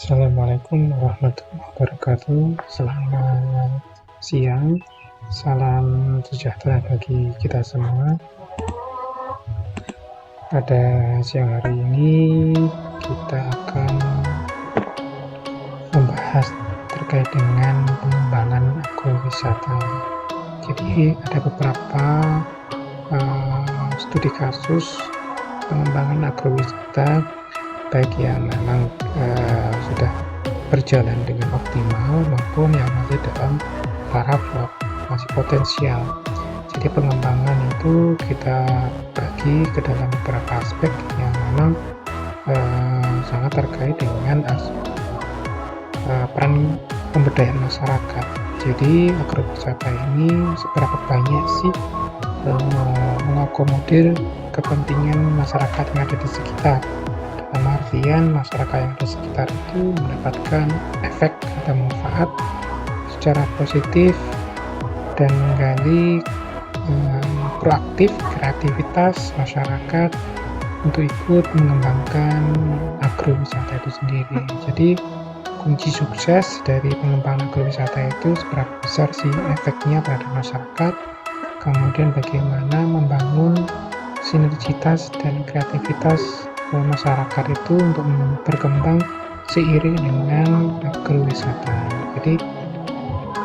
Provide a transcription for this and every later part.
Assalamualaikum warahmatullahi wabarakatuh. Selamat siang, salam sejahtera bagi kita semua. Pada siang hari ini kita akan membahas terkait dengan pengembangan agrowisata. Jadi ada beberapa studi kasus pengembangan agrowisata baik yang memang sudah berjalan dengan optimal maupun yang masih dalam taraf masih potensial. Jadi pengembangan itu kita bagi ke dalam beberapa aspek yang memang sangat terkait dengan peran pemberdayaan masyarakat. Jadi agrowisata ini seberapa banyak sih mengakomodir kepentingan masyarakat yang ada di sekitar. Dalam artian masyarakat yang di sekitar itu mendapatkan efek atau manfaat secara positif dan menggali proaktif kreativitas masyarakat untuk ikut mengembangkan agrowisata itu sendiri. Jadi kunci sukses dari pengembangan agrowisata itu seberapa besar sih efeknya pada masyarakat, kemudian bagaimana membangun sinergitas dan kreativitas masyarakat itu untuk berkembang seiring dengan agrowisata. Jadi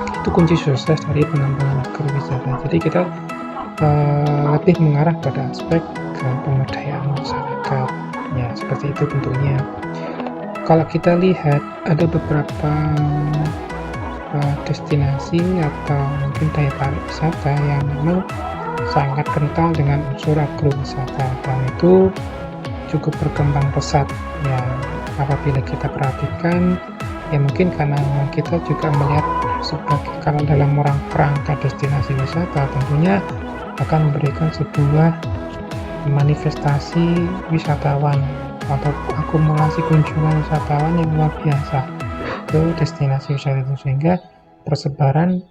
itu kunci sukses dari pengembangan agrowisata. Jadi kita lebih mengarah pada aspek pemberdayaan masyarakat. Ya, seperti itu bentuknya. Kalau kita lihat ada beberapa destinasi atau mungkin daya tarik wisata yang memang sangat kental dengan unsur agrowisata dan itu cukup berkembang pesat. Ya, apabila kita perhatikan, ya mungkin karena kita juga melihat sebagai kalau dalam kerangka destinasi wisata tentunya akan memberikan sebuah manifestasi wisatawan atau akumulasi kunjungan wisatawan yang luar biasa ke destinasi wisata itu, sehingga persebaran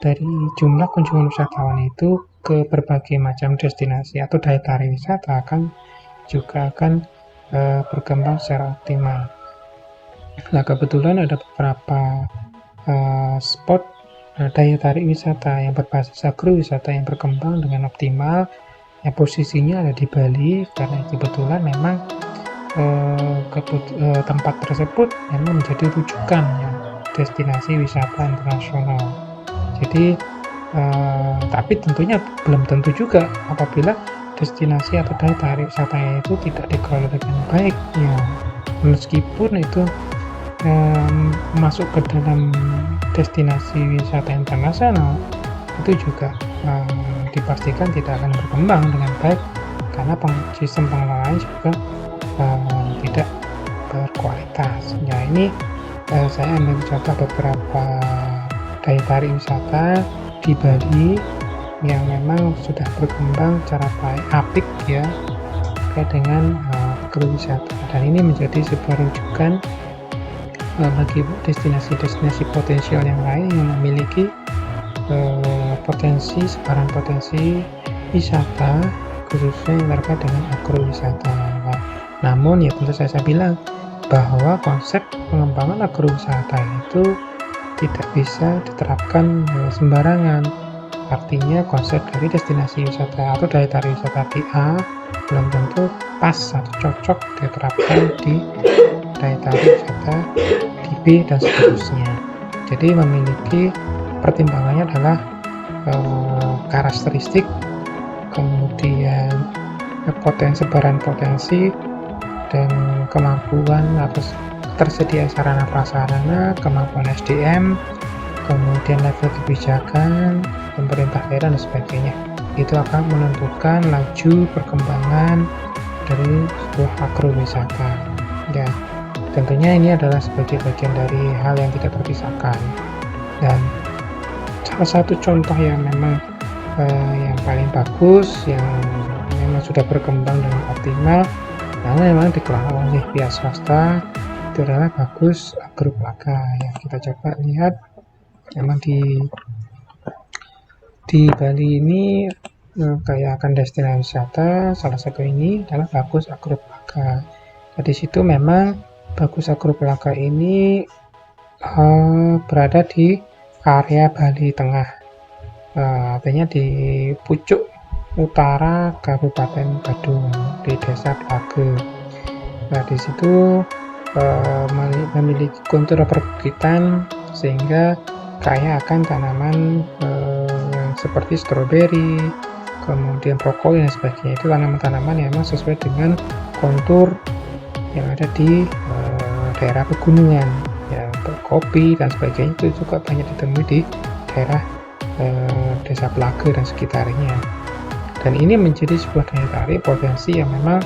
dari jumlah kunjungan wisatawan itu ke berbagai macam destinasi atau daya tarik wisata juga akan berkembang secara optimal. Nah, kebetulan ada beberapa spot daya tarik wisata yang berbasis agrowisata yang berkembang dengan optimal, yang posisinya ada di Bali, karena kebetulan memang tempat tersebut memang menjadi rujukan ya, destinasi wisata internasional. Jadi tapi tentunya belum tentu juga apabila destinasi atau daya tarik wisata itu tidak dikelola dengan baik ya, meskipun itu masuk ke dalam destinasi wisata internasional, itu juga dipastikan tidak akan berkembang dengan baik karena sistem pengelolaan juga tidak berkualitas. Ya, ini saya ambil contoh beberapa daya tarik wisata di Bali yang memang sudah berkembang secara apik ya terkait dengan agrowisata, dan ini menjadi sebuah rujukan bagi destinasi-destinasi potensial yang lain yang memiliki sebaran potensi wisata khususnya yang terkait dengan agrowisata. Namun ya tentu saya bilang bahwa konsep pengembangan agrowisata itu tidak bisa diterapkan sembarangan. Artinya konsep dari destinasi wisata atau daya tarik wisata di A belum tentu pas atau cocok diterapkan di daya tarik wisata di B dan seterusnya. Jadi memiliki pertimbangannya adalah karakteristik, kemudian sebaran potensi dan kemampuan atau tersedia sarana prasarana, kemampuan SDM, kemudian level kebijakan pemerintah daerah dan sebagainya. Itu akan menentukan laju perkembangan dari sebuah agrowisata. Ya, tentunya ini adalah sebagai bagian dari hal yang tidak terpisahkan. Dan salah satu contoh yang memang yang paling bagus, yang memang sudah berkembang dengan optimal, karena memang dikelola oleh pihak swasta, itu adalah Bagus Agroplaka. Yang kita coba lihat, memang di Bali ini kayak akan destinasi wisata, salah satu ini adalah Bagus Agroplaka. Di situ memang Bagus Agrobelaka ini berada di area Bali Tengah, artinya di pucuk utara Kabupaten Badung di Desa Blage. Nah, di situ memiliki kontur perbukitan sehingga kaya akan tanaman seperti stroberi, kemudian brokoli dan sebagainya. Itu tanaman-tanaman yang memang sesuai dengan kontur yang ada di daerah pegunungan, ya, kopi dan sebagainya itu juga banyak ditemui di daerah Desa Blage dan sekitarnya. Dan ini menjadi sebuah daya tarik potensi yang memang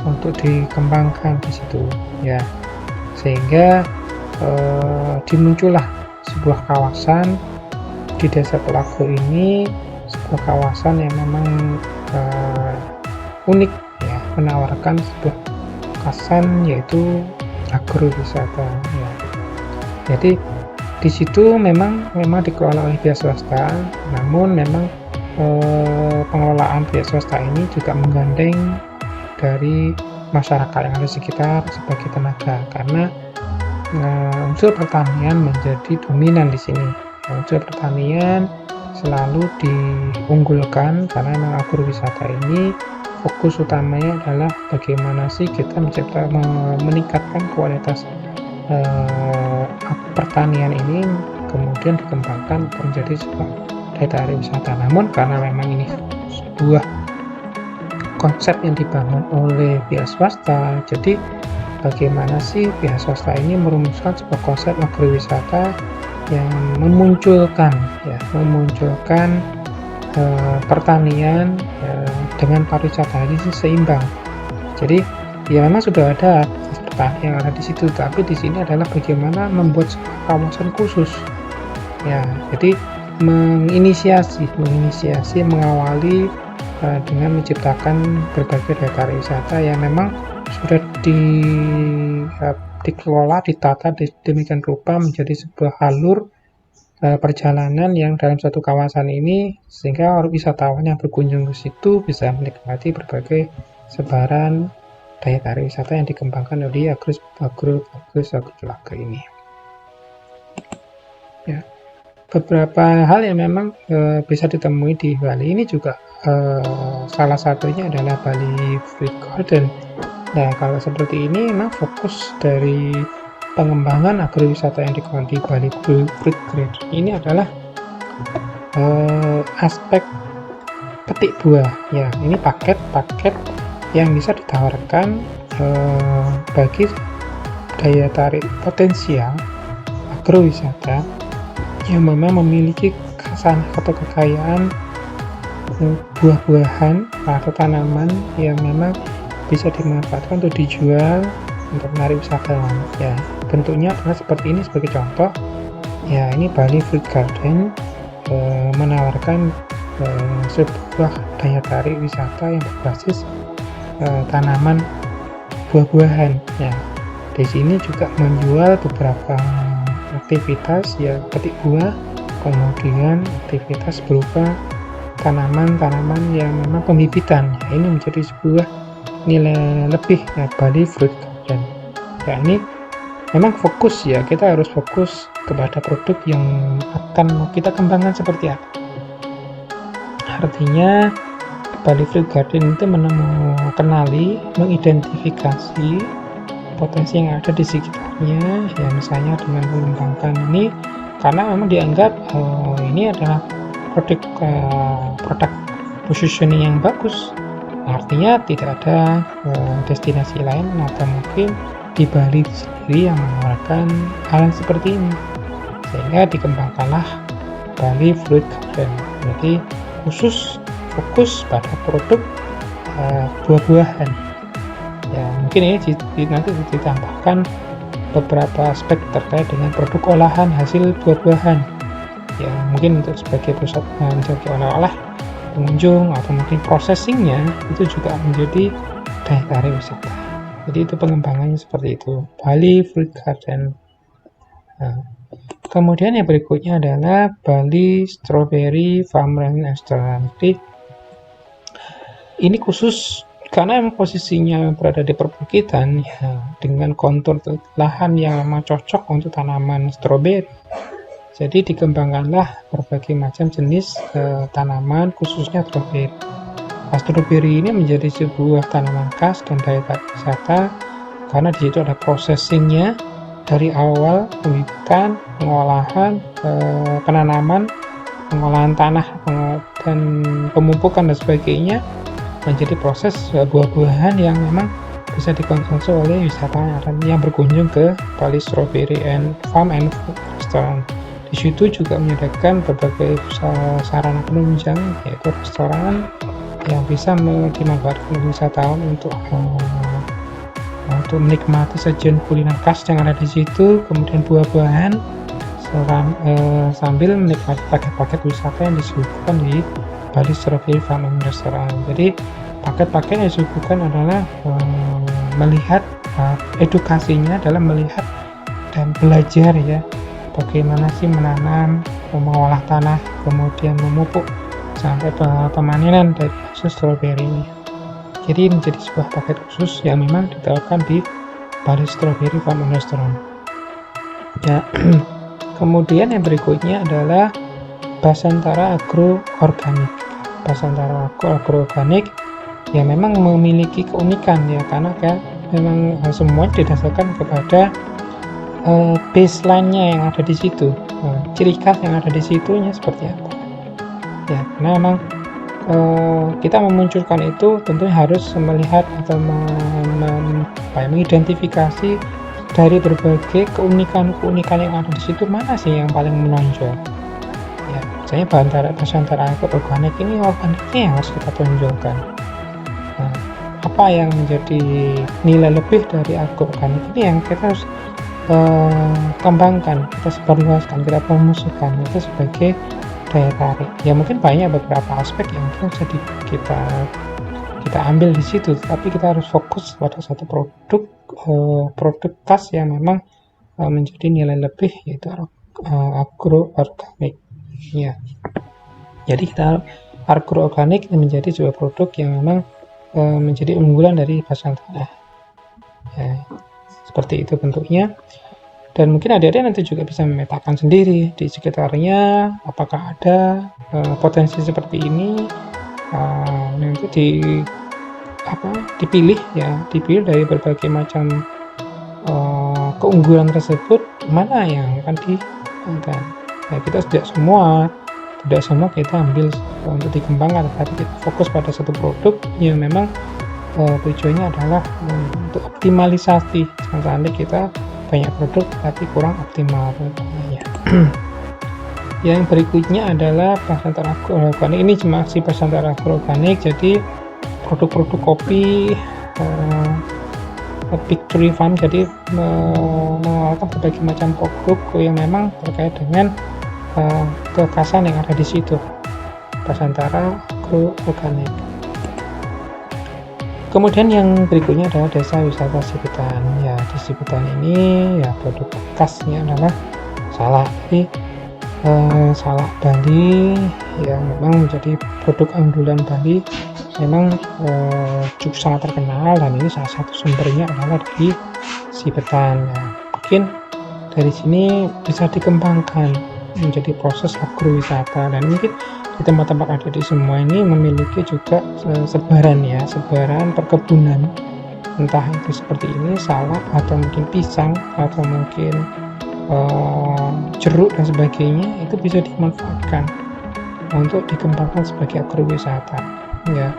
untuk dikembangkan di situ, ya, sehingga dimuncullah sebuah kawasan di Desa Blage ini, sebuah kawasan yang memang unik, ya, menawarkan sebuah kesan yaitu agrowisata, ya. Jadi di situ memang dikelola oleh pihak swasta, namun memang pengelolaan pihak swasta ini juga menggandeng dari masyarakat yang ada di sekitar sebagai tenaga, karena unsur pertanian menjadi dominan di sini. Unsur pertanian selalu diunggulkan karena memang agrowisata ini fokus utamanya adalah bagaimana sih kita meningkatkan kualitas pertanian ini, kemudian dikembangkan menjadi sebuah daya tarik wisata. Namun karena memang ini sebuah konsep yang dibangun oleh pihak swasta, jadi bagaimana sih pihak swasta ini merumuskan sebuah konsep agrowisata yang memunculkan pertanian dengan pariwisata ini seimbang. Jadi ya memang sudah ada pertanian yang ada di situ, tapi di sini adalah bagaimana membuat sebuah kawasan khusus, ya. Jadi menginisiasi, mengawali dengan menciptakan berbagai daya tarik wisata yang memang sudah dikelola, ditata demikian rupa menjadi sebuah alur perjalanan yang dalam satu kawasan ini, sehingga wisatawan yang berkunjung ke situ bisa menikmati berbagai sebaran daya tarik wisata yang dikembangkan oleh Bagus Agrobelaka ini. Ya. Beberapa hal yang memang bisa ditemui di Bali ini juga salah satunya adalah Bali Fruit Garden. Nah, kalau seperti ini memang fokus dari pengembangan agrowisata yang dilakukan di Bali Fruit Garden ini adalah aspek petik buah, ya. Ini paket yang bisa ditawarkan bagi daya tarik potensial agrowisata yang memang memiliki kesan atau kekayaan buah-buahan atau tanaman yang memang bisa dimanfaatkan untuk dijual untuk menarik wisatawan, ya. Bentuknya adalah seperti ini sebagai contoh, ya. Ini Bali Fruit Garden menawarkan sebuah daya tarik wisata yang berbasis tanaman buah-buahan, ya. Di sini juga menjual beberapa aktivitas, ya, petik buah, kemudian aktivitas berupa tanaman-tanaman yang memang pembibitan. Ya, ini menjadi sebuah nilai lebih, ya, Bali Fruit Garden. Ya, ini memang fokus, ya, kita harus fokus kepada produk yang akan kita kembangkan seperti apa. Artinya Bali Fruit Garden itu mengenali, mengidentifikasi potensi yang ada di sekitarnya, ya, misalnya dengan mengembangkan ini karena memang dianggap ini adalah produk positioning yang bagus. Artinya tidak ada destinasi lain atau mungkin di Bali sendiri yang menawarkan hal seperti ini, sehingga dikembangkanlah Bali Fruit Garden. Jadi fokus pada produk buah-buahan. Ya, mungkin ini nanti ditambahkan beberapa aspek terkait dengan produk olahan hasil buah-buahan, ya, mungkin untuk sebagai pusat menjadi oleh-oleh pengunjung atau mungkin processingnya itu juga menjadi daya tarik wisata. Jadi itu pengembangannya seperti itu, Bali Fruit Garden. Nah, kemudian yang berikutnya adalah Bali Strawberry Farm and Restaurant. Jadi ini khusus karena emang posisinya berada di perbukitan ya, dengan kontur lahan yang memang cocok untuk tanaman stroberi, jadi dikembangkanlah berbagai macam jenis tanaman khususnya stroberi. Stroberi ini menjadi sebuah tanaman khas dan daya tarik wisata karena di situ ada processingnya dari awal pembibitan, pengolahan, penanaman, pengolahan tanah dan pemupukan dan sebagainya, menjadi proses buah-buahan yang memang bisa dikonsumsi oleh wisatawan yang berkunjung ke Bali Strawberry Farm and Restaurant. Di situ juga menyediakan berbagai sarana penunjang, yaitu restoran yang bisa dimanfaatkan wisatawan untuk menikmati sajian kuliner khas yang ada di situ, kemudian buah-buahan, sambil menikmati paket-paket wisata yang disuguhkan di Bali Strawberry Farm and Restaurant. Jadi paket-paket yang disuguhkan adalah melihat edukasinya dalam melihat dan belajar ya, bagaimana sih menanam, mengolah tanah, kemudian memupuk sampai pemanenan dari hasil stroberi ini. Jadi menjadi sebuah paket khusus yang memang ditawarkan di Bali Strawberry Farm and Restaurant. Ya, kemudian yang berikutnya adalah Basantara Agro Organik. Basantara Agro Organik yang memang memiliki keunikan ya, karena kan memang semua didasarkan kepada baseline-nya yang ada di situ, ciri khas yang ada di situnya seperti apa. Ya, karena memang kita memunculkan itu tentunya harus melihat atau mengidentifikasi dari berbagai keunikan yang ada di situ, mana sih yang paling menonjol. Ya, misalnya Basantara Agro Organik ini organiknya yang harus kita tonjolkan. Nah, apa yang menjadi nilai lebih dari agro organik ini yang kita harus kembangkan, kita sebarluaskan, kita promosikan itu sebagai daya tarik. Ya mungkin banyak beberapa aspek yang bisa kita ambil di situ, tapi kita harus fokus pada satu produk khas yang memang menjadi nilai lebih, yaitu agro organik ya. Jadi kita agro organik menjadi sebuah produk yang memang menjadi unggulan dari Basantara ya, seperti itu bentuknya. Dan mungkin adik-adik nanti juga bisa memetakan sendiri di sekitarnya apakah ada potensi seperti ini, nanti dipilih dari berbagai macam keunggulan tersebut, mana yang akan dikembangkan. Nah, kita tidak semua kita ambil untuk dikembangkan, tapi kita fokus pada satu produk yang memang tujuannya adalah untuk optimalisasi. Misalnya kita banyak produk tapi kurang optimal ya. Yang berikutnya adalah Basantara Agro Organik. Ini masih Basantara Agro Organik, jadi produk-produk kopi Victory Farm, jadi mengeluarkan berbagai macam produk yang memang terkait dengan kekhasan yang ada di situ, Basantara Agro Organik. Kemudian yang berikutnya adalah Desa Wisata Sibutan. Ya, di Sibutan ini ya produk khasnya adalah salak. Jadi salak Bali yang memang menjadi produk unggulan Bali, memang cukup sangat terkenal, dan ini salah satu sumbernya adalah di Sibutan. Ya, mungkin dari sini bisa dikembangkan menjadi proses agrowisata, dan mungkin di tempat-tempat ada di semua ini memiliki juga sebaran perkebunan, entah itu seperti ini salak atau mungkin pisang atau mungkin jeruk dan sebagainya, itu bisa dimanfaatkan untuk dikembangkan sebagai agrowisata ya.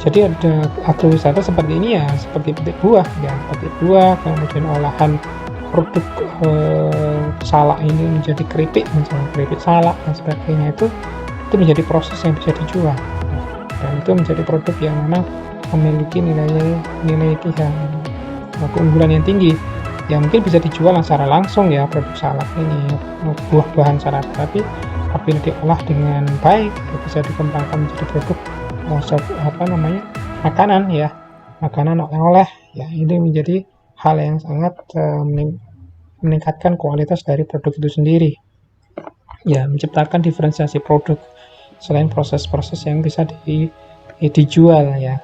Jadi ada agrowisata seperti ini ya, seperti petik buah ya, petik buah, kemudian olahan produk salak ini menjadi keripik, misalnya keripik salak dan sebagainya, itu menjadi proses yang bisa dijual, dan itu menjadi produk yang memang memiliki nilai yang keunggulan yang tinggi, yang mungkin bisa dijual secara langsung ya, produk salak ini, buah-buahan salak, tapi apabila diolah dengan baik ya bisa dikembangkan menjadi produk makanan ya, makanan oleh-oleh ya. Ini menjadi hal yang sangat meningkatkan kualitas dari produk itu sendiri ya, menciptakan diferensiasi produk selain proses-proses yang bisa dijual ya.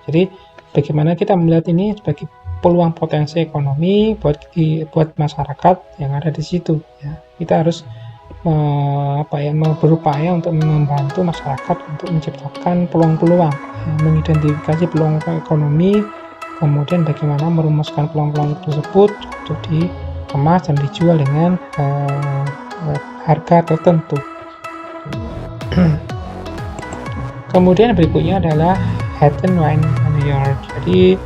Jadi bagaimana kita melihat ini sebagai peluang potensi ekonomi buat masyarakat yang ada di situ ya. Kita harus berupaya untuk membantu masyarakat untuk menciptakan peluang-peluang, mengidentifikasi peluang ekonomi, kemudian bagaimana merumuskan peluang-peluang tersebut untuk dikemas dan dijual dengan harga tertentu. Kemudian berikutnya adalah hidden wine vineyard. Jadi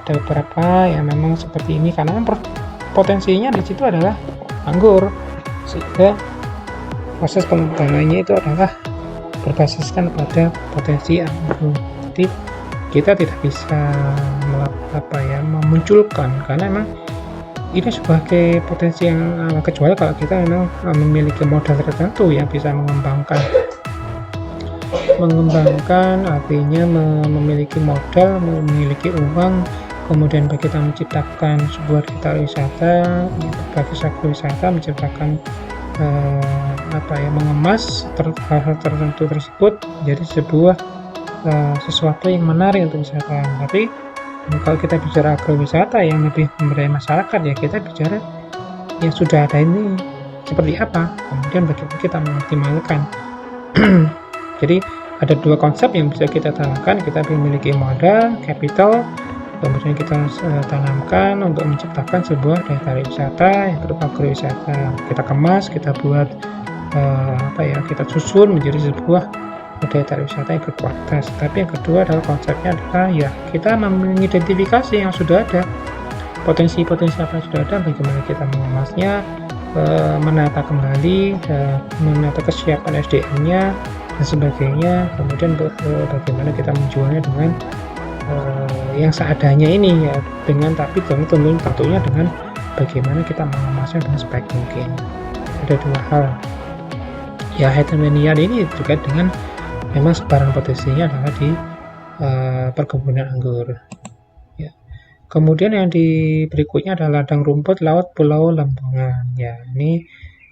ada beberapa yang memang seperti ini karena potensinya di situ adalah anggur, sehingga proses pengembangannya itu adalah berbasiskan pada potensi anggur. Jadi kita tidak bisa memunculkan karena memang ini sebagai potensi yang kecuali kalau kita memang memiliki modal tertentu yang bisa mengembangkan artinya memiliki modal, memiliki uang, kemudian kita menciptakan sebuah desa wisata, berbagai agrowisata, menciptakan mengemas hal tertentu tersebut jadi sebuah sesuatu yang menarik untuk wisatawan. Tapi kalau kita bicara agrowisata yang lebih memberdayai masyarakat, ya kita bicara yang sudah ada ini seperti apa, kemudian bagaimana kita mengoptimalkan. Jadi ada dua konsep yang bisa kita tanamkan. Kita memiliki modal, capital, kemudian kita tanamkan untuk menciptakan sebuah daya tarik wisata yang berupa agrowisata. Kita kemas, kita buat kita susun menjadi sebuah daya tarik wisata yang berkualitas. Tapi yang kedua adalah konsepnya adalah ya kita mengidentifikasi yang sudah ada, potensi-potensi apa yang sudah ada, bagaimana kita mengemasnya, menata kembali, menata kesiapan SDM-nya dan sebagainya, kemudian bagaimana kita menjualnya dengan yang seadanya ini ya, dengan tapi tentunya dengan bagaimana kita mengemasnya dengan sebaik mungkin. Ada dua hal ya, hidden vineyard ini juga dengan memang sebaran potensinya adalah di perkebunan anggur ya. Kemudian yang berikutnya adalah ladang rumput laut Pulau Lembongan ya. Ini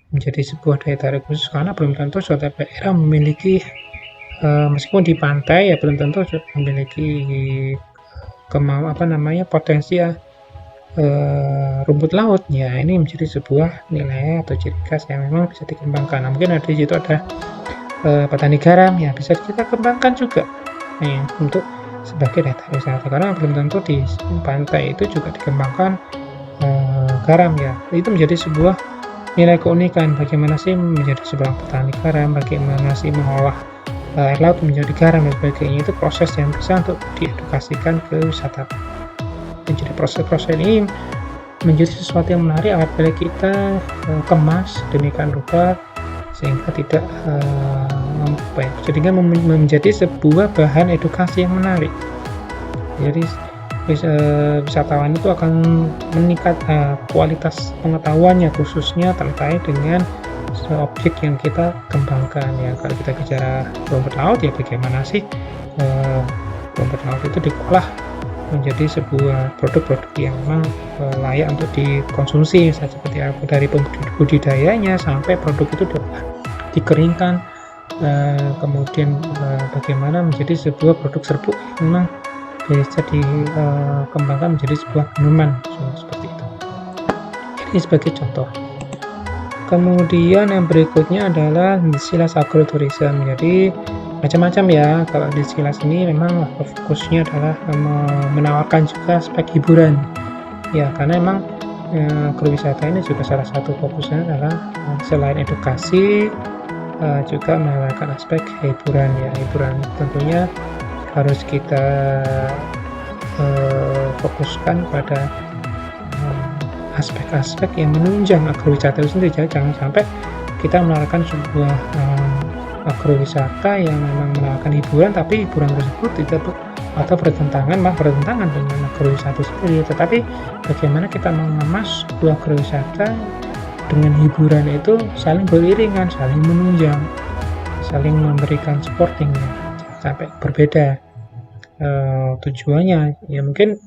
menjadi sebuah daya tarik khusus karena belum tentu suatu daerah memiliki meskipun di pantai ya belum tentu memiliki potensi rumput laut ya. Ini menjadi sebuah nilai atau ciri khas yang memang bisa dikembangkan. Nah, mungkin di situ ada petani garam ya, bisa kita kembangkan juga untuk sebagai daya tarik wisata, karena belum tentu di pantai itu juga dikembangkan garam ya. Itu menjadi sebuah nilai keunikan, bagaimana sih menjadi seorang petani garam, bagaimana sih mengolah air laut menjadi garam dan sebagainya. Itu proses yang bisa untuk diedukasikan ke wisatawan. Jadi proses-proses ini menjadi sesuatu yang menarik apabila kita kemas demikian rupa sehingga tidak jadinya menjadi sebuah bahan edukasi yang menarik. Jadi wisatawan itu akan meningkat kualitas pengetahuannya, khususnya terkait dengan objek yang kita kembangkan ya. Kalau kita bicara rumput laut ya, bagaimana sih rumput laut itu diolah menjadi sebuah produk-produk yang memang layak untuk dikonsumsi, seperti apa, dari budidayanya sampai produk itu dikeringkan, kemudian bagaimana menjadi sebuah produk serbuk yang memang bisa dikembangkan menjadi sebuah minuman seperti itu. Ini sebagai contoh. Kemudian yang berikutnya adalah Silas Agrotourism. Jadi macam-macam ya. Kalau di Silas ini memang fokusnya adalah menawarkan juga aspek hiburan ya, karena memang agrowisata ini juga salah satu fokusnya adalah selain edukasi juga menawarkan aspek hiburan ya. Hiburan tentunya harus kita fokuskan pada aspek-aspek yang menunjang agrowisata itu sendiri. Jadi jangan sampai kita menawarkan sebuah agrowisata yang memang menawarkan hiburan, tapi hiburan tersebut tidak atau bertentangan dengan agrowisata sendiri. Tetapi bagaimana kita mengemas sebuah agrowisata dengan hiburan itu saling beriringan, saling menunjang, saling memberikan supportingnya, sampai berbeda tujuannya ya. Mungkin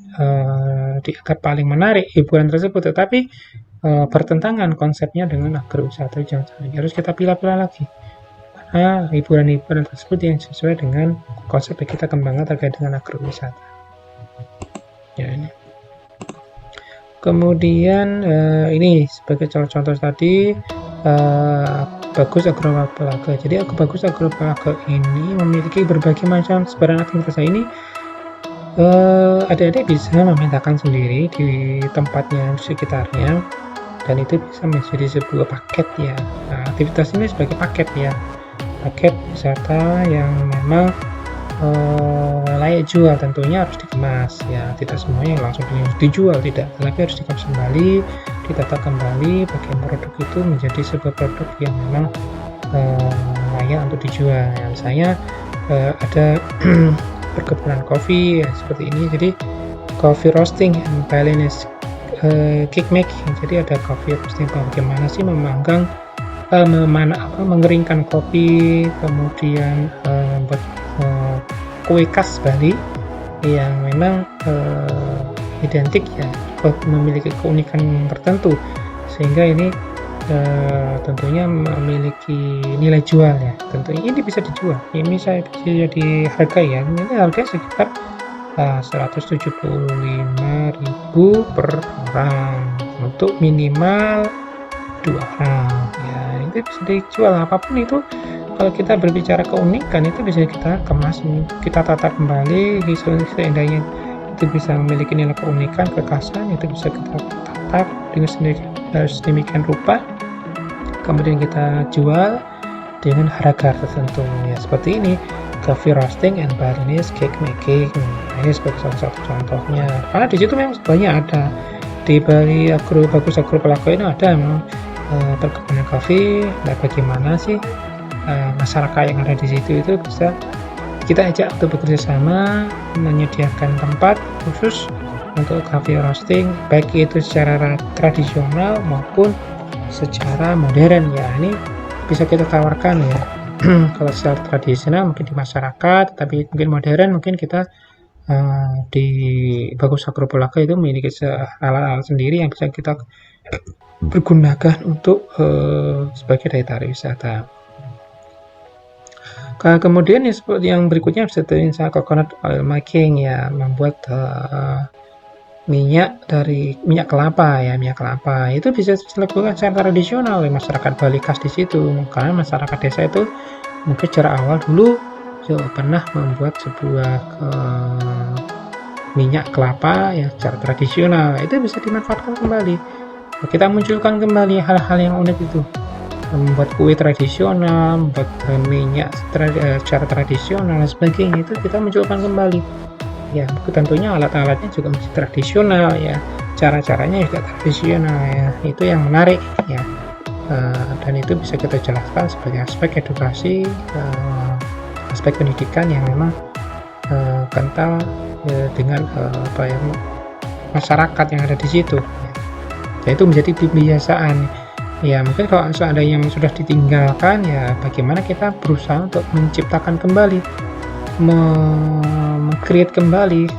dianggap paling menarik hiburan tersebut, tetapi bertentangan konsepnya dengan agrowisata. Jangan harus kita pilih-pilih lagi, karena hiburan-hiburan tersebut yang sesuai dengan konsep yang kita kembangkan terkait dengan agrowisata. ya ini. Kemudian ini sebagai contoh tadi, Bagus Agropelaga. Jadi Bagus Agropelaga ini memiliki berbagai macam sebaran aktivitas ini. Adik-adik bisa memetakan sendiri di tempatnya sekitarnya, dan itu bisa menjadi sebuah paket ya. Nah, aktivitas ini sebagai paket ya, paket wisata yang memang layak jual. Tentunya harus dikemas ya, tidak semuanya langsung dijual, tidak, tapi harus dikemas kembali, ditata kembali bagian produk itu menjadi sebuah produk yang memang layak untuk dijual ya. Misalnya ada perkebunan kopi ya, seperti ini. Jadi coffee roasting and Balinese cake making. Jadi ada coffee roasting, bagaimana sih memanggang, mengeringkan kopi, kemudian buat kue khas Bali yang memang identik ya, memiliki keunikan tertentu, sehingga ini tentunya memiliki nilai jual ya. Tentunya ini bisa dijual, ini saya bisa dihargai ya, ini harganya sekitar 175.000 per orang untuk minimal 2 orang ya. Itu bisa dijual, apapun itu. Kalau kita berbicara keunikan, itu bisa kita kemas, kita tata kembali seindahnya, itu bisa memiliki nilai keunikan, kekhasan, itu bisa kita tata dengan sedemikian rupa, kemudian kita jual dengan harga tertentu ya. Seperti ini, coffee roasting and Balinese cake making. Nah, ini sebagai salah satu contohnya, karena di situ memang banyak ada di Bali Bagus Agropelaga ini ada memang perkebunan kopi. Nah, bagaimana sih masyarakat yang ada di situ itu bisa kita ajak untuk bekerja sama, menyediakan tempat khusus untuk coffee roasting, baik itu secara tradisional maupun secara modern ya. Ini bisa kita tawarkan ya. Kalau secara tradisional mungkin di masyarakat, tapi mungkin modern mungkin kita di Bagus Agropelaga itu memiliki alat-alat sendiri yang bisa kita pergunakan untuk sebagai daya tarik wisata. Kemudian yang berikutnya seperti coconut oil making ya, membuat minyak kelapa ya. Minyak kelapa itu bisa dilakukan secara tradisional oleh masyarakat Bali khas di situ, karena masyarakat desa itu mungkin secara awal dulu pernah membuat sebuah minyak kelapa ya secara tradisional. Itu bisa dimanfaatkan kembali, kita munculkan kembali hal-hal yang unik itu, membuat kue tradisional, membuat minyak secara tradisional dan sebagainya. Itu kita munculkan kembali ya. Tentunya alat-alatnya juga masih tradisional ya, cara-caranya juga tradisional ya. Itu yang menarik ya, dan itu bisa kita jelaskan sebagai aspek edukasi, aspek pendidikan yang memang kental dengan masyarakat yang ada di situ ya. Dan itu menjadi kebiasaan ya. Mungkin kalau seandainya yang sudah ditinggalkan ya, bagaimana kita berusaha untuk menciptakan kembali, meng-create kembali,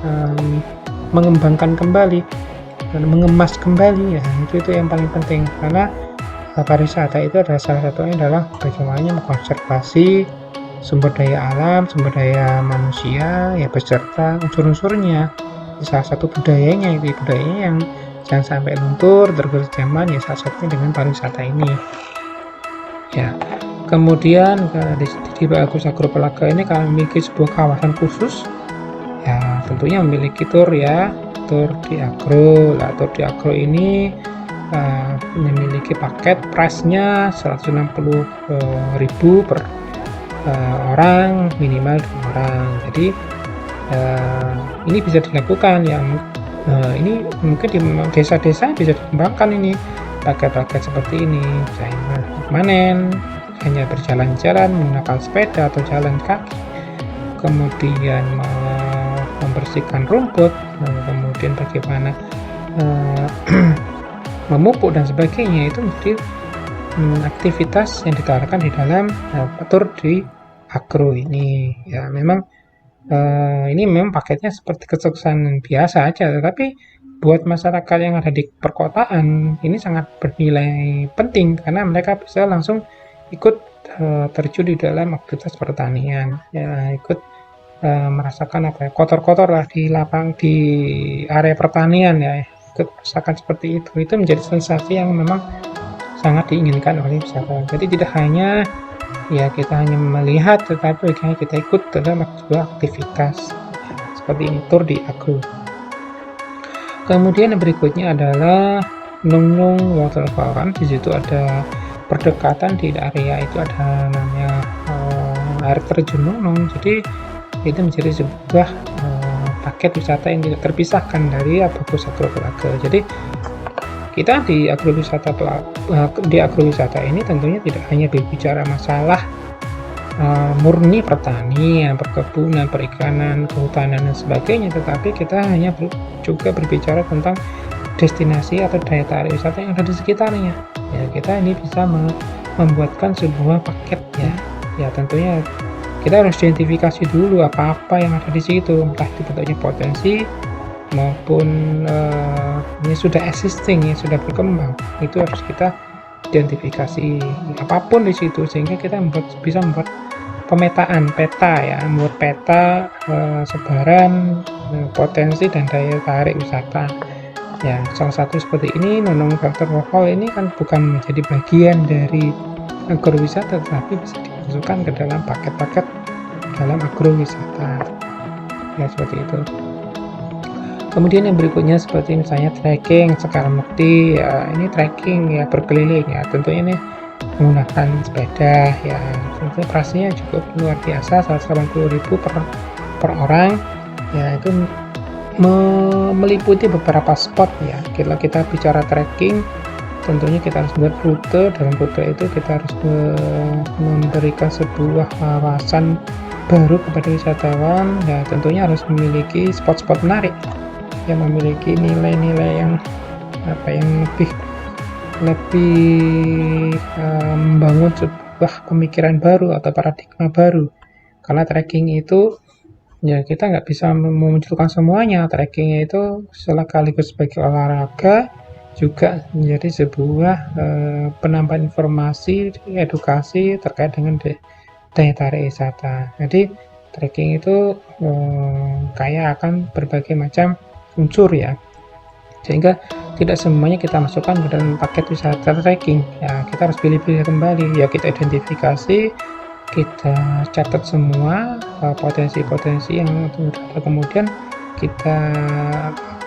mengembangkan kembali, mengemas kembali ya. Itu yang paling penting, karena pariwisata itu adalah salah satunya adalah bagaimana mengkonservasi sumber daya alam, sumber daya manusia ya, beserta unsur-unsurnya. Salah satu budayanya itu budayanya yang jangan sampai luntur tergerus zaman ya, salah satunya dengan pariwisata ini ya. Kemudian di Bagus Agropelaga ini kami memiliki sebuah kawasan khusus ya, tentunya memiliki tur ya, tur di agro. Tur di agro ini memiliki paket price-nya 160.000 per orang, minimal 2 orang. Jadi ini bisa dilakukan yang ini mungkin di desa-desa bisa dikembangkan ini paket-paket seperti ini. Misalnya manen, hanya berjalan-jalan menggunakan sepeda atau jalan kaki, kemudian membersihkan rumput, kemudian bagaimana memupuk dan sebagainya. Itu menjadi aktivitas yang ditawarkan di dalam tur di agro ini ya. Memang ini memang paketnya seperti kesuksesan biasa aja, tetapi buat masyarakat yang ada di perkotaan ini sangat bernilai penting, karena mereka bisa langsung ikut terjun di dalam aktivitas pertanian ya, ikut merasakan apa ya, kotor-kotor lah di lapang di area pertanian ya, ikut merasakan seperti itu menjadi sensasi yang memang sangat diinginkan oleh wisatawan. Jadi tidak hanya ya kita hanya melihat, tetapi kita ikut dalam sebuah aktivitas seperti ini, tour di agro. Kemudian yang berikutnya adalah Nung Nung Waterfall. Kan di situ ada berdekatan di area itu ada namanya air terjun Nung Nung. Jadi itu menjadi sebuah paket wisata yang tidak terpisahkan dari Bagus Agro Pelaga. Jadi kita di agrowisata ini tentunya tidak hanya berbicara masalah murni pertanian, perkebunan, perikanan, kehutanan dan sebagainya, tetapi kita hanya juga berbicara tentang destinasi atau daya tarik wisata yang ada di sekitarnya. Ya, kita ini bisa membuatkan sebuah paket ya. Ya, tentunya kita harus identifikasi dulu apa-apa yang ada di situ, entah itu bentuknya potensi maupun ini sudah existing, ya sudah berkembang. Itu harus kita identifikasi apapun di situ, sehingga kita bisa membuat pemetaan peta ya, membuat peta sebaran potensi dan daya tarik wisata ya. Salah satu seperti ini, Nung Nung Waterfall ini kan bukan menjadi bagian dari agrowisata, tetapi bisa dimasukkan ke dalam paket-paket dalam agrowisata ya, seperti itu. Kemudian yang berikutnya seperti misalnya trekking sekarang Mukti ya, ini trekking ya, berkeliling ya, tentunya ini menggunakan sepeda ya, tentunya pricenya cukup luar biasa, 180.000 per orang ya. Itu meliputi beberapa spot ya. Kalau kita bicara trekking, tentunya kita harus buat rute. Dalam rute itu kita harus memberikan sebuah wawasan baru kepada wisatawan ya, tentunya harus memiliki spot-spot menarik yang memiliki nilai-nilai yang yang lebih membangun sebuah pemikiran baru atau paradigma baru. Karena trekking itu ya kita nggak bisa memunculkan semuanya. Trekkingnya itu sekaligus sebagai olahraga, juga menjadi sebuah penambahan informasi, edukasi terkait dengan daya tarik wisata. Jadi trekking itu kaya akan berbagai macam unsur ya, sehingga tidak semuanya kita masukkan ke dalam paket wisata trekking ya. Kita harus pilih-pilih kembali ya, kita identifikasi, kita catat semua potensi-potensi yang ada, kemudian kita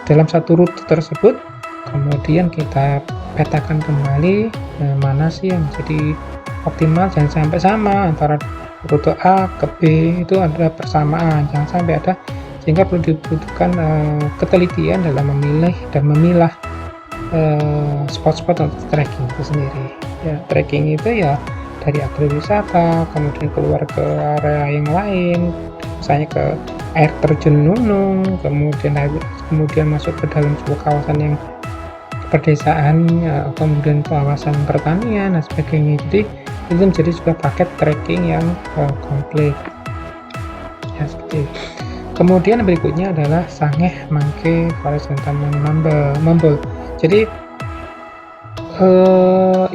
dalam satu rute tersebut kemudian kita petakan kembali mana sih yang jadi optimal. Jangan sampai sama antara rute A ke B, itu ada persamaan, jangan sampai ada, sehingga perlu dibutuhkan ketelitian dalam memilih dan memilah spot-spot untuk trekking itu sendiri ya. Trekking itu ya dari agrowisata kemudian keluar ke area yang lain, misalnya ke air terjun Nung Nung, kemudian masuk ke dalam sebuah kawasan yang pedesaan ya, kemudian kawasan pertanian dan sebagainya. Jadi itu menjadi sebuah paket trekking yang komplit ya, seperti itu. Kemudian berikutnya adalah Sangeh Mangke Forest dan Mambol. Jadi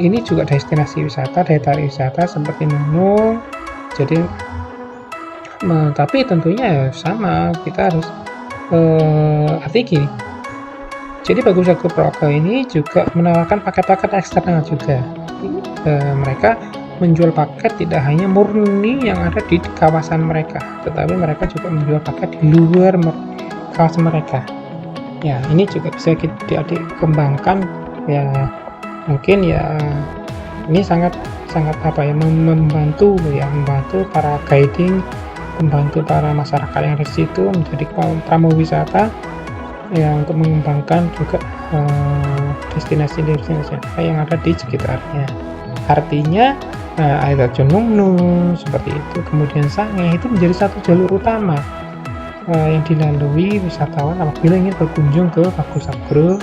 ini juga destinasi wisata, daya tarik wisata seperti Nung Nung. Jadi tapi tentunya ya sama, kita harus artinya gini. Jadi Bagus Agro Pelaga ini juga menawarkan paket-paket eksternal juga. Mereka menjual paket tidak hanya murni yang ada di kawasan mereka, tetapi mereka juga menjual paket di luar kawasan mereka ya. Ini juga bisa dikembangkan ya, mungkin ya ini sangat membantu para guiding, membantu para masyarakat yang di situ menjadi pramu wisata ya, untuk mengembangkan juga destinasi yang ada di sekitarnya. Artinya air terjun Nung Nung seperti itu, kemudian Sangeh itu menjadi satu jalur utama yang dilalui wisatawan apabila ingin berkunjung ke Bagus Agro.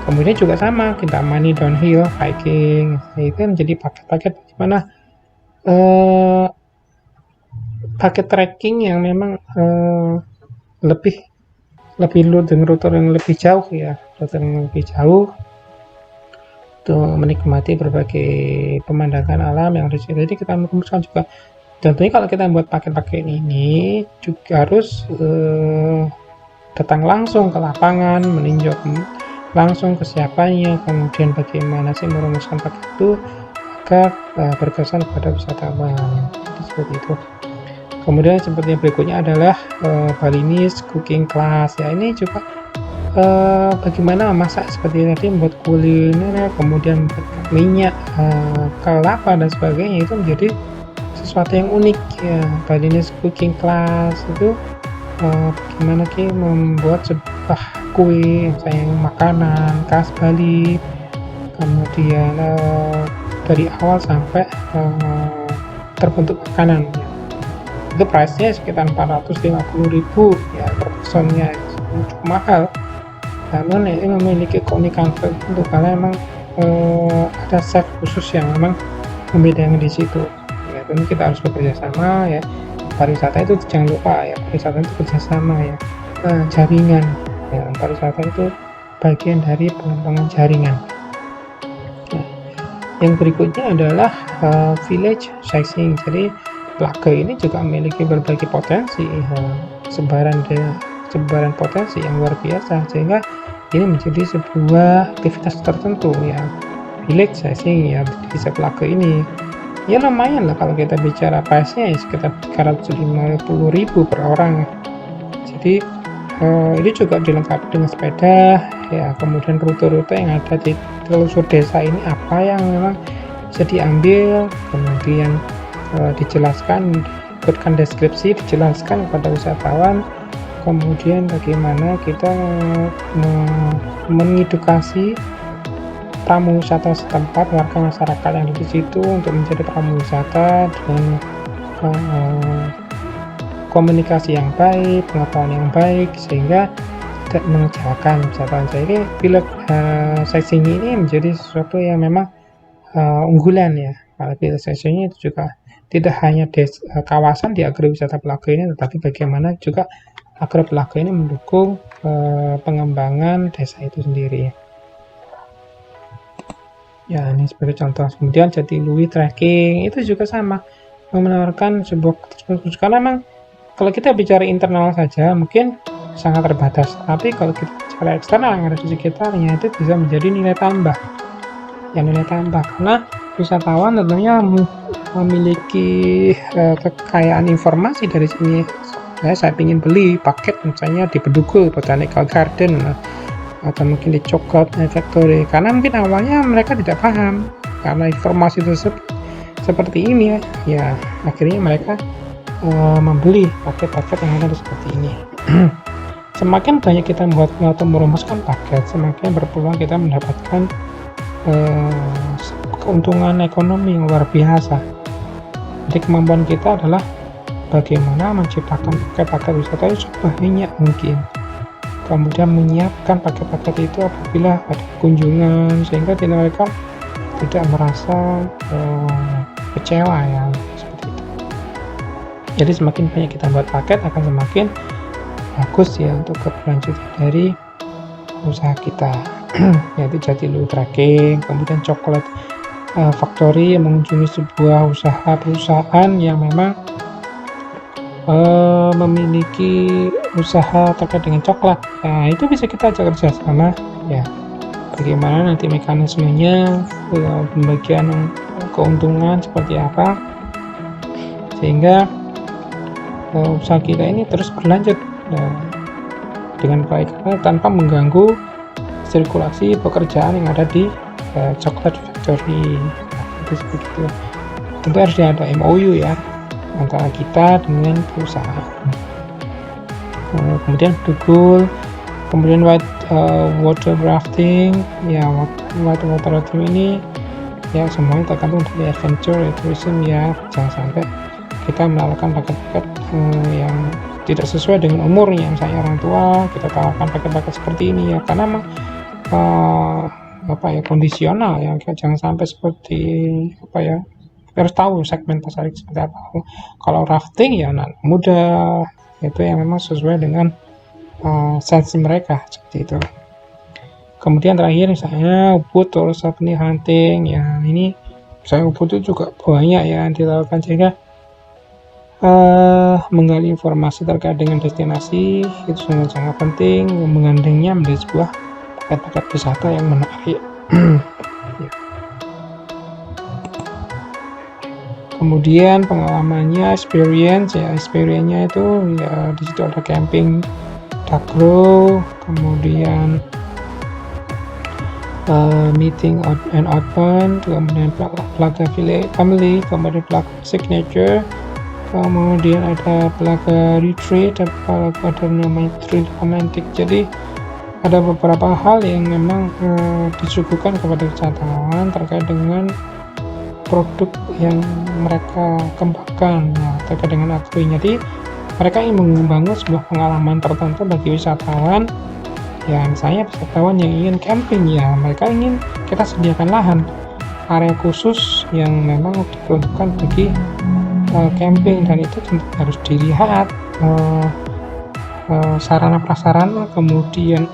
Kemudian juga sama, kita mani downhill, hiking, itu menjadi paket-paket bagaimana paket trekking yang memang lebih dengan rute yang lebih jauh ya, untuk menikmati berbagai pemandangan alam yang ada di sini. Jadi kita merumuskan juga Tentunya kalau kita buat paket-paket ini juga harus datang langsung ke lapangan, meninjau langsung kesiapannya, kemudian bagaimana sih merumuskan paket itu agar berkesan pada wisatawan. Jadi seperti itu. Kemudian seperti yang berikutnya adalah Balinese cooking class. Ya, ini juga bagaimana memasak seperti tadi, membuat kuliner, kemudian minyak, kelapa dan sebagainya, itu menjadi sesuatu yang unik ya. Balinese cooking class itu bagaimana membuat sebuah kue, misalnya makanan khas Bali, kemudian dari awal sampai terbentuk makanan ya. Itu price-nya sekitar 450.000 ya per personnya, cukup mahal. Namun ini memiliki keunikan tertentu karena memang ada chef khusus yang memang membedakan di situ. Ya, tentu kita harus bekerja sama ya. Pariwisata itu jangan lupa ya, pariwisata itu kerjasama ya, jaringan ya. Pariwisata itu bagian dari pengembangan jaringan. Nah, yang berikutnya adalah village sightseeing. Jadi Plaga ini juga memiliki berbagai potensi, sebaran potensi yang luar biasa, sehingga ini menjadi sebuah aktivitas tertentu ya. Village sightseeing ya di desa Plaga ini ya lumayan lah, kalau kita bicara price-nya ya sekitar 350.000 per orang. Jadi ini juga dilengkapi dengan sepeda ya, kemudian rute-rute yang ada di telusur desa ini apa yang memang bisa diambil, kemudian dijelaskan, diberikan deskripsi, dijelaskan kepada wisatawan, kemudian bagaimana kita mengedukasi pramu wisata setempat, warga masyarakat yang di situ untuk menjadi pramu wisata dengan komunikasi yang baik, pengetahuan yang baik, sehingga tidak mengecewakan wisatawan. Jadi village sightseeing ini menjadi sesuatu yang memang unggulan ya. Kalau village sightseeing itu juga tidak hanya kawasan di agrowisata Plaga ini, tetapi bagaimana juga agroplaga ini mendukung pengembangan desa itu sendiri. Ya, ini sebagai contoh. Kemudian Jatiluwi trekking itu juga sama, menawarkan sebuah karena memang kalau kita bicara internal saja mungkin sangat terbatas, tapi kalau kita bicara eksternal yang ada di sekitarnya itu bisa menjadi nilai tambah. Ya, nilai tambah karena wisatawan tentunya memiliki kekayaan informasi dari sini. Saya ingin beli paket misalnya di Bedugul Botanical Garden atau mungkin di Coklat Factory, karena mungkin awalnya mereka tidak paham karena informasi tersebut seperti ini ya, akhirnya mereka membeli paket-paket yang ada seperti ini. Semakin banyak kita membuat atau merumuskan paket, semakin berpeluang kita mendapatkan keuntungan ekonomi yang luar biasa. Jadi kemampuan kita adalah bagaimana menciptakan paket-paket wisata yang sebanyak mungkin, kemudian menyiapkan paket-paket itu apabila ada kunjungan, sehingga mereka tidak merasa kecewa ya, seperti itu. Jadi semakin banyak kita buat paket akan semakin bagus ya untuk keberlanjutan dari usaha kita. Yaitu Jatiluwi trekking, kemudian Coklat Factory yang mengunjungi sebuah perusahaan yang memang memiliki usaha terkait dengan coklat. Nah, itu bisa kita ajak kerjasama ya, bagaimana nanti mekanismenya, pembagian keuntungan seperti apa, sehingga usaha kita ini terus berlanjut dengan baik tanpa mengganggu sirkulasi pekerjaan yang ada di Coklat Factory. Itu seperti itu. Tentu harus ada MOU ya antara kita dengan perusahaan. Kemudian Bedugul, kemudian white water rafting ya, white water rafting ini ya semuanya tergantung dari adventure tourism ya. Jangan sampai kita menawarkan paket-paket yang tidak sesuai dengan umurnya, misalnya orang tua kita tawarkan paket-paket seperti ini ya, karena memang kondisional ya. Jangan sampai seperti harus tahu segmen pasar seperti apa. Kalau rafting ya anak muda, itu yang memang sesuai dengan sensi mereka seperti itu. Kemudian terakhir misalnya Ubud atau hunting ya, ini misalnya Ubud itu juga banyak ya dilakukan, sehingga menggali informasi terkait dengan destinasi itu sangat penting, menggandengnya menjadi sebuah paket-paket wisata yang menarik. Ya. Kemudian pengalamannya, experience-nya itu ya di situ ada camping, Dagro, kemudian meeting and outbound, kemudian Plaga Family, kemudian Plaga Signature, kemudian ada Plaga Retreat, ada namanya Retreat Romantic. Jadi ada beberapa hal yang memang disuguhkan kepada wisatawan terkait dengan produk yang mereka kembangkan ya, terkait dengan akui. Jadi mereka ingin membangun sebuah pengalaman tertentu bagi wisatawan ya, misalnya wisatawan yang ingin camping ya, mereka ingin kita sediakan lahan area khusus yang memang diperuntukkan bagi camping, dan itu tentu harus dilihat sarana prasarana, kemudian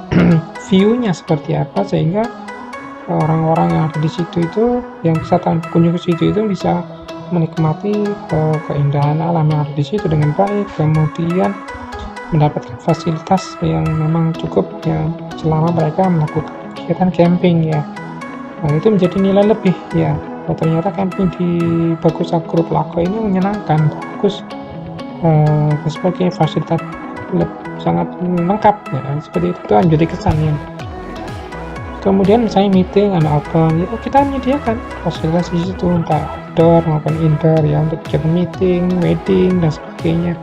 view-nya seperti apa, sehingga orang-orang yang ada di situ itu, yang wisatawan kunjung ke situ itu bisa menikmati keindahan alam yang ada di situ dengan baik, kemudian mendapatkan fasilitas yang memang cukup ya selama mereka melakukan kegiatan camping ya. Nah, itu menjadi nilai lebih ya. Oh, ternyata camping di Bagusa Group Lago ini menyenangkan, bagus, sebagai fasilitas sangat lengkap ya, seperti itu kan jadi kesannya. Kemudian misalnya meeting anak apa ya, kita menyediakan fasilitas di situ, entah outdoor maupun indoor ya, untuk kegiatan meeting, wedding dan sebagainya.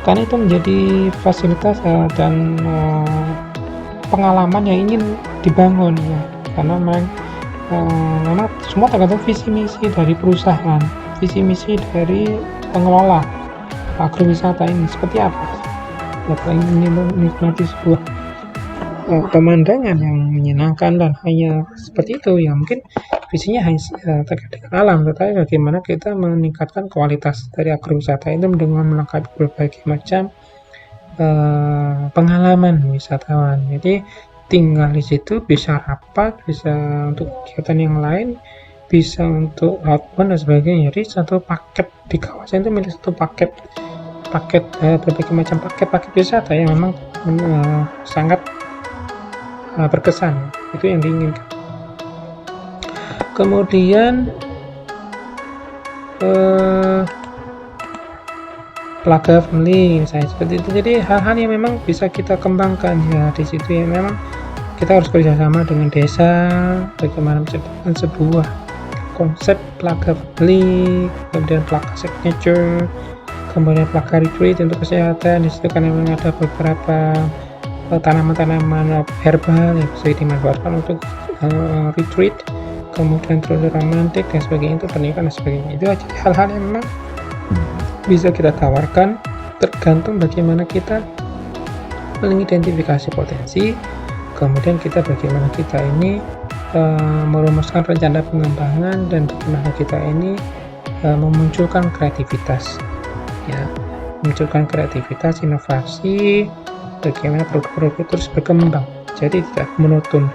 Karena itu menjadi fasilitas dan pengalaman yang ingin dibangun ya, karena memang semua tergantung visi misi dari perusahaan, visi misi dari pengelola agrowisata ini seperti apa. Mereka ingin menikmati sebuah pemandangan yang menyenangkan dan hanya seperti itu ya, mungkin visinya hanya terkait dengan alam, tetapi bagaimana kita meningkatkan kualitas dari agrowisata itu dengan melengkapi berbagai macam pengalaman wisatawan. Jadi tinggal di situ bisa rapat, bisa untuk kegiatan yang lain, bisa untuk outbound dan sebagainya. Jadi satu paket di kawasan itu milik satu paket berbagai macam paket wisata yang memang sangat berkesan. Itu yang diinginkan. Kemudian Plaga Family misalnya seperti itu. Jadi hal-hal yang memang bisa kita kembangkan ya di situ ya, memang kita harus kerjasama dengan desa bagaimana menciptakan sebuah konsep Plaga Family, kemudian Plaga Signature, kemudian Plaga Retreat untuk kesehatan. Di situ kan memang ada beberapa tanaman-tanaman herbal yang bisa dimanfaatkan untuk retreat, kemudian Retreat Romantic dan sebagainya, itu pernikahan dan sebagainya. Itu aja hal-hal yang memang bisa kita tawarkan, tergantung bagaimana kita mengidentifikasi potensi, kemudian kita bagaimana kita ini merumuskan rencana pengembangan, dan bagaimana kita ini memunculkan kreativitas ya, memunculkan kreativitas, inovasi, bagaimana produk-produk itu terus berkembang, jadi tidak monoton,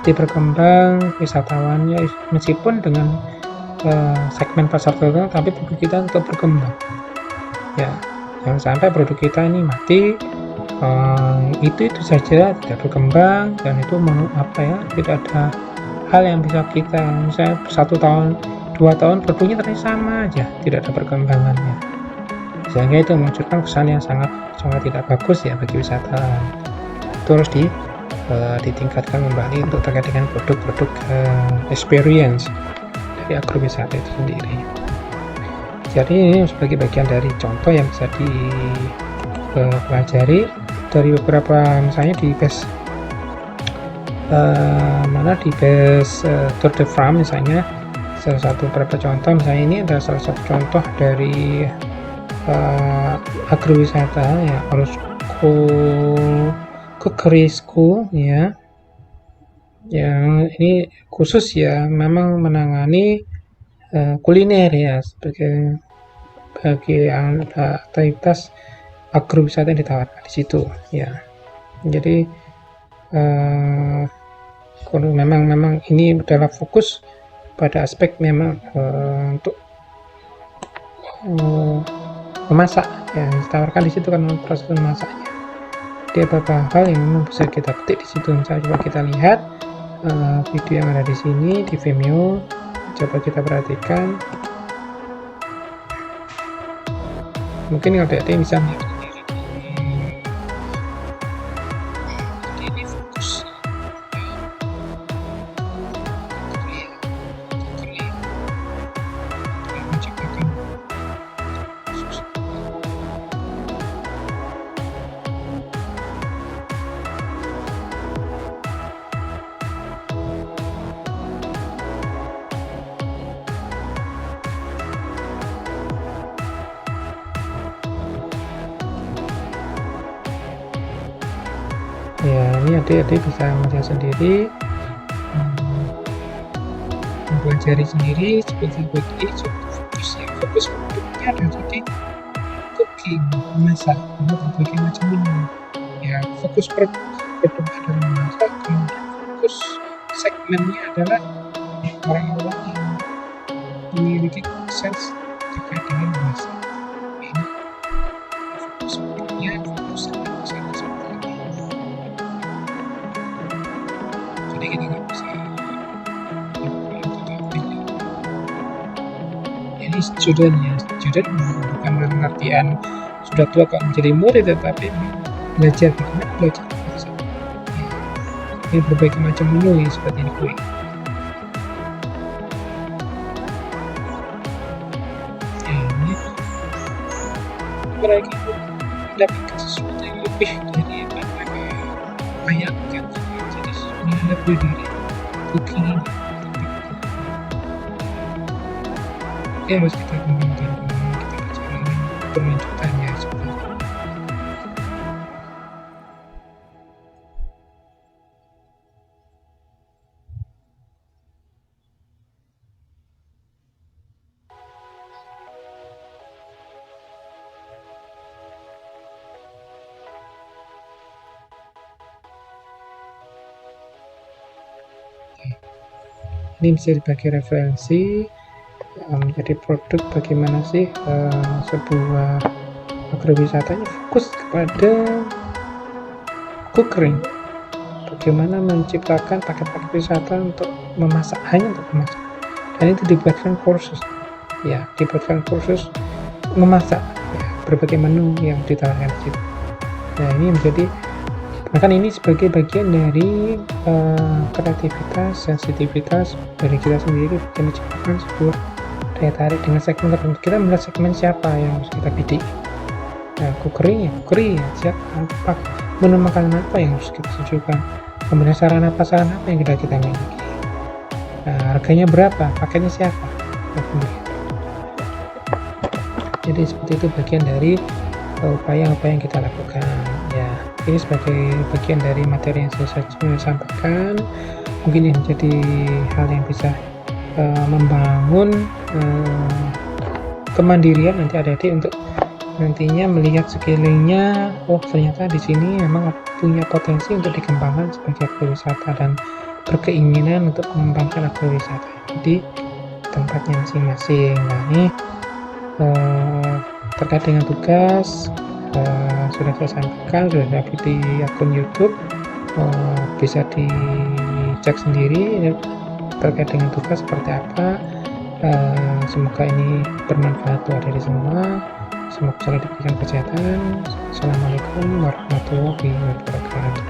jadi berkembang wisatawannya meskipun dengan segmen pasar tertentu, tapi produk kita tetap berkembang ya, jangan sampai produk kita ini mati, itu saja tidak berkembang, dan itu tidak ada hal yang bisa kita, misalnya 1 tahun 2 tahun produknya ternyata sama aja, tidak ada perkembangannya, sehingga itu memunculkan kesan yang sangat tidak bagus ya bagi wisatawan. Itu harus ditingkatkan kembali untuk terkait dengan produk-produk experience dari agrowisata itu sendiri. Jadi ini sebagai bagian dari contoh yang bisa dipelajari dari beberapa, misalnya di base Tour de France misalnya, salah satu beberapa contoh, misalnya ini adalah salah satu contoh dari agrowisata ya, harus cookery school ya, yang ini khusus ya memang menangani kuliner ya, sebagai aktivitas agrowisata yang ditawarkan di situ ya. Jadi memang ini adalah fokus pada aspek memang untuk memasak ya, ditawarkan di situ kan proses memasaknya. Jadi beberapa hal yang memang bisa kita petik di situ. Misalnya coba kita lihat video yang ada di sini di Vimeo, coba kita perhatikan. Mungkin kalau adik bisa melihat sendiri ini fokus ya, ini adik-adik bisa melihat sendiri, mempelajari sendiri seperti fokusnya, fokus produknya ada di cooking, memasak, berbagai macam menu ya. Fokus produk adalah memasak, kemudian fokus segmennya adalah orang-orang yang memiliki sense terkait dengan memasak. Ini fokus produknya, fokus segmen seperti ini. Jadi kita nggak bisa ini studentnya, student bukan dalam artian sudah tua kok menjadi murid, tetapi belajar bagaimana belajar memasak. Ini berbagai macam menu ya, seperti ini kue. Ini mereka mendapatkan sesuatu yang lebih dari apa yang mereka bayangkan. Jadi sebenarnya lebih dari cooking ini. Oke, harus kita kembangkan, kita bicarakan berlanjutannya seperti itu. Ini bisa dipakai referensi menjadi produk bagaimana sih sebuah agrowisatanya fokus kepada cooking, bagaimana menciptakan paket-paket wisata untuk memasak, hanya untuk memasak, dan itu dibuatkan kursus ya, dibuatkan kursus memasak ya, berbagai menu yang ditawarkan di situ. Nah, ini menjadi, bahkan ini sebagai bagian dari kreativitas, sensitivitas dari kita sendiri yang menciptakan sebuah daya tarik dengan segmen tertentu. Kita melihat segmen siapa yang harus kita bidik. Nah, cookery ya, siapa, apa, menu makanan apa yang harus kita sajikan, kemudian sarana apa yang kita miliki. Nah, harganya berapa, pakainya siapa. Jadi seperti itu bagian dari upaya-upaya yang kita lakukan ya. Ini sebagai bagian dari materi yang saya sampaikan, mungkin ini menjadi hal yang bisa membangun kemandirian nanti adik-adik untuk nantinya melihat sekelilingnya, oh ternyata di sini memang punya potensi untuk dikembangkan sebagai agrowisata dan berkeinginan untuk mengembangkan agrowisata di tempatnya masing-masing. Nah, ini terkait dengan tugas sudah saya sampaikan, sudah ada di akun YouTube, bisa dicek sendiri terkait dengan tugas seperti apa. Semoga ini bermanfaat buat diri semua, semoga selalu diberikan kesehatan. Assalamualaikum warahmatullahi wabarakatuh.